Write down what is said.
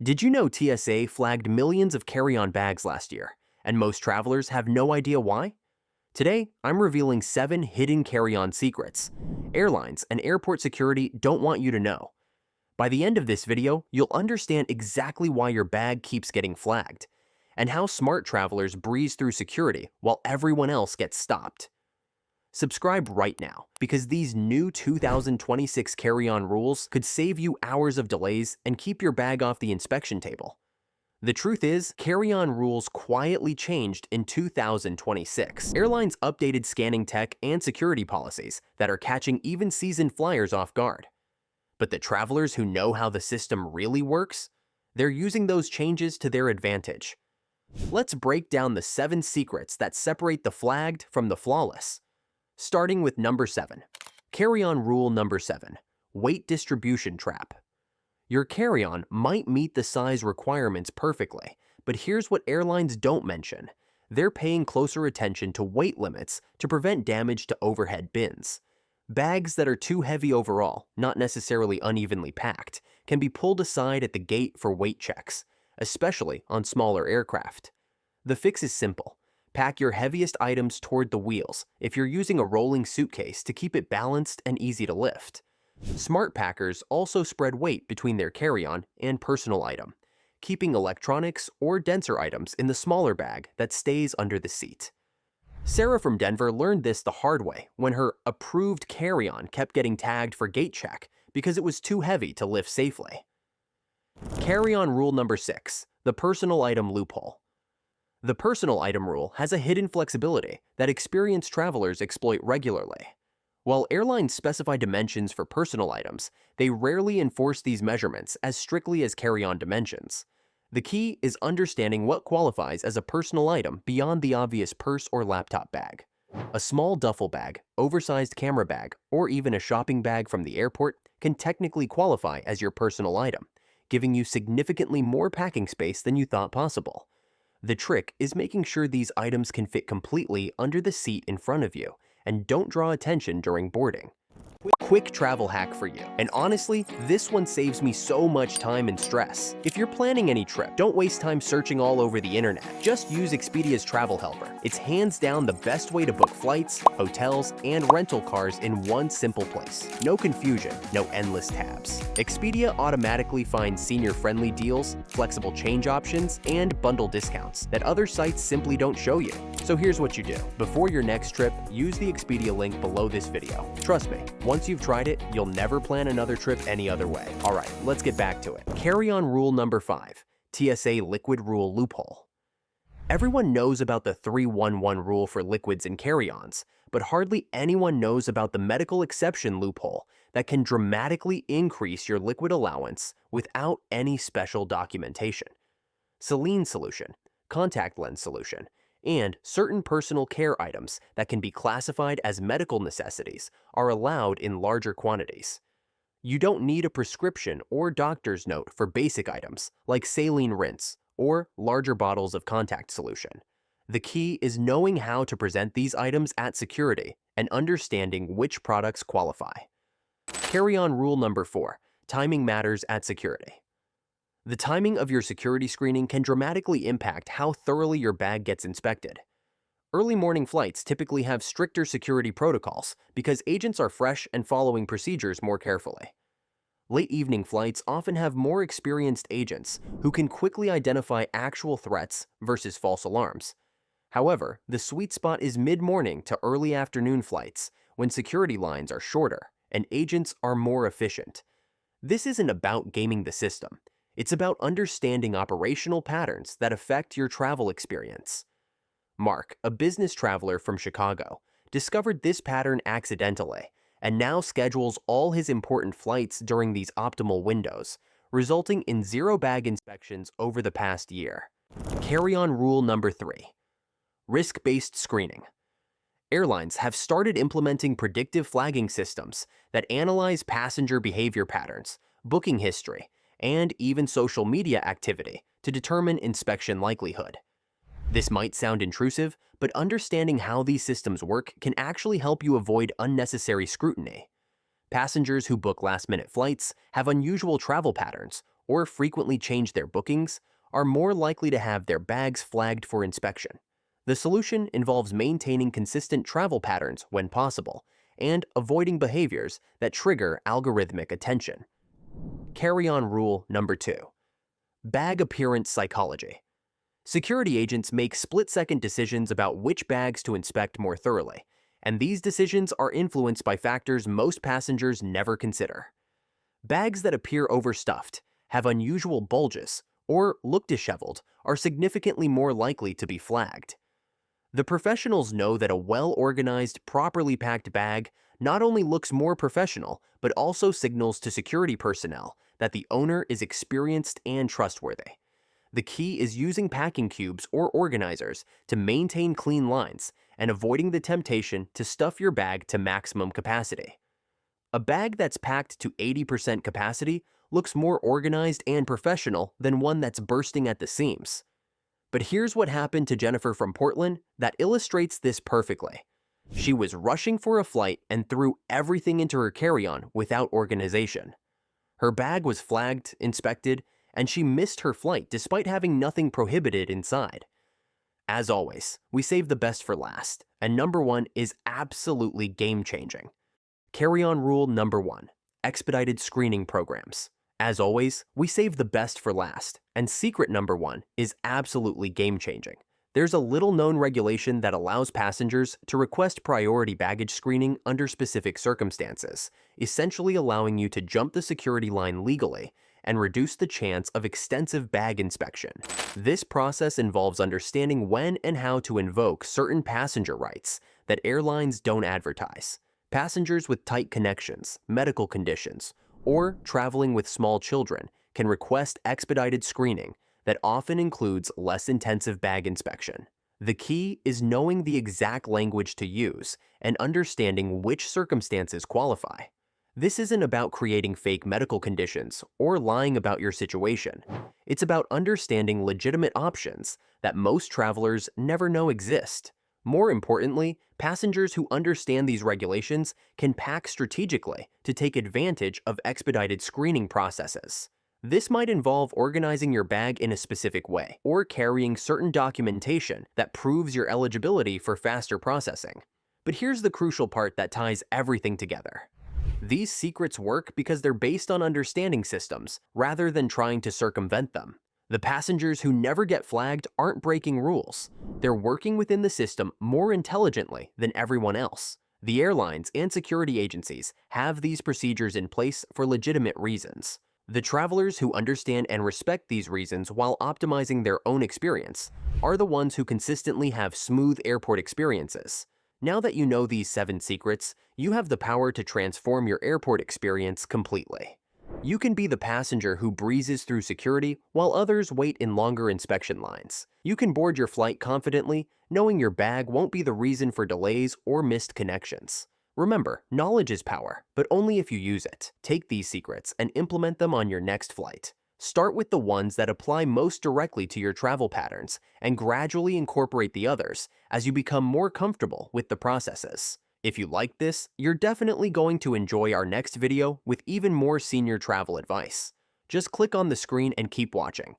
Did you know TSA flagged millions of carry-on bags last year, and most travelers have no idea why? Today, I'm revealing 7 hidden carry-on secrets airlines and airport security don't want you to know. By the end of this video, you'll understand exactly why your bag keeps getting flagged, and how smart travelers breeze through security while everyone else gets stopped. Subscribe right now, because these new 2026 carry-on rules could save you hours of delays and keep your bag off the inspection table. The truth is, carry-on rules quietly changed in 2026. Airlines updated scanning tech and security policies that are catching even seasoned flyers off guard. But the travelers who know how the system really works, they're using those changes to their advantage. Let's break down the 7 secrets that separate the flagged from the flawless. Starting with number 7. Carry-on rule number 7. Weight distribution trap. Your carry-on might meet the size requirements perfectly, but here's what airlines don't mention. They're paying closer attention to weight limits to prevent damage to overhead bins. Bags that are too heavy overall, not necessarily unevenly packed, can be pulled aside at the gate for weight checks, especially on smaller aircraft. The fix is simple. Pack your heaviest items toward the wheels if you're using a rolling suitcase to keep it balanced and easy to lift. Smart packers also spread weight between their carry-on and personal item, keeping electronics or denser items in the smaller bag that stays under the seat. Sarah from Denver learned this the hard way when her approved carry-on kept getting tagged for gate check because it was too heavy to lift safely. Carry-on rule number 6, the personal item loophole. The personal item rule has a hidden flexibility that experienced travelers exploit regularly. While airlines specify dimensions for personal items, they rarely enforce these measurements as strictly as carry-on dimensions. The key is understanding what qualifies as a personal item beyond the obvious purse or laptop bag. A small duffel bag, oversized camera bag, or even a shopping bag from the airport can technically qualify as your personal item, giving you significantly more packing space than you thought possible. The trick is making sure these items can fit completely under the seat in front of you and don't draw attention during boarding. Quick travel hack for you. And honestly, this one saves me so much time and stress. If you're planning any trip, don't waste time searching all over the internet. Just use Expedia's Travel Helper. It's hands down the best way to book flights, hotels, and rental cars in one simple place. No confusion, no endless tabs. Expedia automatically finds senior-friendly deals, flexible change options, and bundle discounts that other sites simply don't show you. So here's what you do. Before your next trip, use the Expedia link below this video. Trust me, once you've tried it, you'll never plan another trip any other way. Alright, let's get back to it. Carry-on rule number 5, TSA liquid rule loophole. Everyone knows about the 311 rule for liquids and carry-ons, but hardly anyone knows about the medical exception loophole that can dramatically increase your liquid allowance without any special documentation. Saline solution, contact lens solution, and certain personal care items that can be classified as medical necessities are allowed in larger quantities. You don't need a prescription or doctor's note for basic items like saline rinse or larger bottles of contact solution. The key is knowing how to present these items at security and understanding which products qualify. Carry-on rule number 4, timing matters at security. The timing of your security screening can dramatically impact how thoroughly your bag gets inspected. Early morning flights typically have stricter security protocols because agents are fresh and following procedures more carefully. Late evening flights often have more experienced agents who can quickly identify actual threats versus false alarms. However, the sweet spot is mid-morning to early afternoon flights when security lines are shorter and agents are more efficient. This isn't about gaming the system. It's about understanding operational patterns that affect your travel experience. Mark, a business traveler from Chicago, discovered this pattern accidentally and now schedules all his important flights during these optimal windows, resulting in 0 bag inspections over the past year. Carry-on rule number 3, risk-based screening. Airlines have started implementing predictive flagging systems that analyze passenger behavior patterns, booking history, and even social media activity to determine inspection likelihood. This might sound intrusive, but understanding how these systems work can actually help you avoid unnecessary scrutiny. Passengers who book last-minute flights have unusual travel patterns or frequently change their bookings are more likely to have their bags flagged for inspection. The solution involves maintaining consistent travel patterns when possible and avoiding behaviors that trigger algorithmic attention. Carry-on rule number 2. Bag appearance psychology. Security agents make split-second decisions about which bags to inspect more thoroughly, and these decisions are influenced by factors most passengers never consider. Bags that appear overstuffed, have unusual bulges, or look disheveled are significantly more likely to be flagged. The professionals know that a well-organized, properly packed bag not only looks more professional, but also signals to security personnel that the owner is experienced and trustworthy. The key is using packing cubes or organizers to maintain clean lines and avoiding the temptation to stuff your bag to maximum capacity. A bag that's packed to 80% capacity looks more organized and professional than one that's bursting at the seams. But here's what happened to Jennifer from Portland that illustrates this perfectly. She was rushing for a flight and threw everything into her carry-on without organization. Her bag was flagged, inspected, and she missed her flight despite having nothing prohibited inside. As always, we save the best for last, and number 1 is absolutely game-changing. Carry-on rule number 1, expedited screening programs. As always, we save the best for last, and secret number 1 is absolutely game-changing. There's a little-known regulation that allows passengers to request priority baggage screening under specific circumstances, essentially allowing you to jump the security line legally and reduce the chance of extensive bag inspection. This process involves understanding when and how to invoke certain passenger rights that airlines don't advertise. Passengers with tight connections, medical conditions, or traveling with small children can request expedited screening that often includes less intensive bag inspection. The key is knowing the exact language to use and understanding which circumstances qualify. This isn't about creating fake medical conditions or lying about your situation. It's about understanding legitimate options that most travelers never know exist. More importantly, passengers who understand these regulations can pack strategically to take advantage of expedited screening processes. This might involve organizing your bag in a specific way or carrying certain documentation that proves your eligibility for faster processing. But here's the crucial part that ties everything together. These secrets work because they're based on understanding systems rather than trying to circumvent them. The passengers who never get flagged aren't breaking rules. They're working within the system more intelligently than everyone else. The airlines and security agencies have these procedures in place for legitimate reasons. The travelers who understand and respect these reasons while optimizing their own experience are the ones who consistently have smooth airport experiences. Now that you know these 7 secrets, you have the power to transform your airport experience completely. You can be the passenger who breezes through security while others wait in longer inspection lines. You can board your flight confidently, knowing your bag won't be the reason for delays or missed connections. Remember, knowledge is power, but only if you use it. Take these secrets and implement them on your next flight. Start with the ones that apply most directly to your travel patterns and gradually incorporate the others as you become more comfortable with the processes. If you like this, you're definitely going to enjoy our next video with even more senior travel advice. Just click on the screen and keep watching.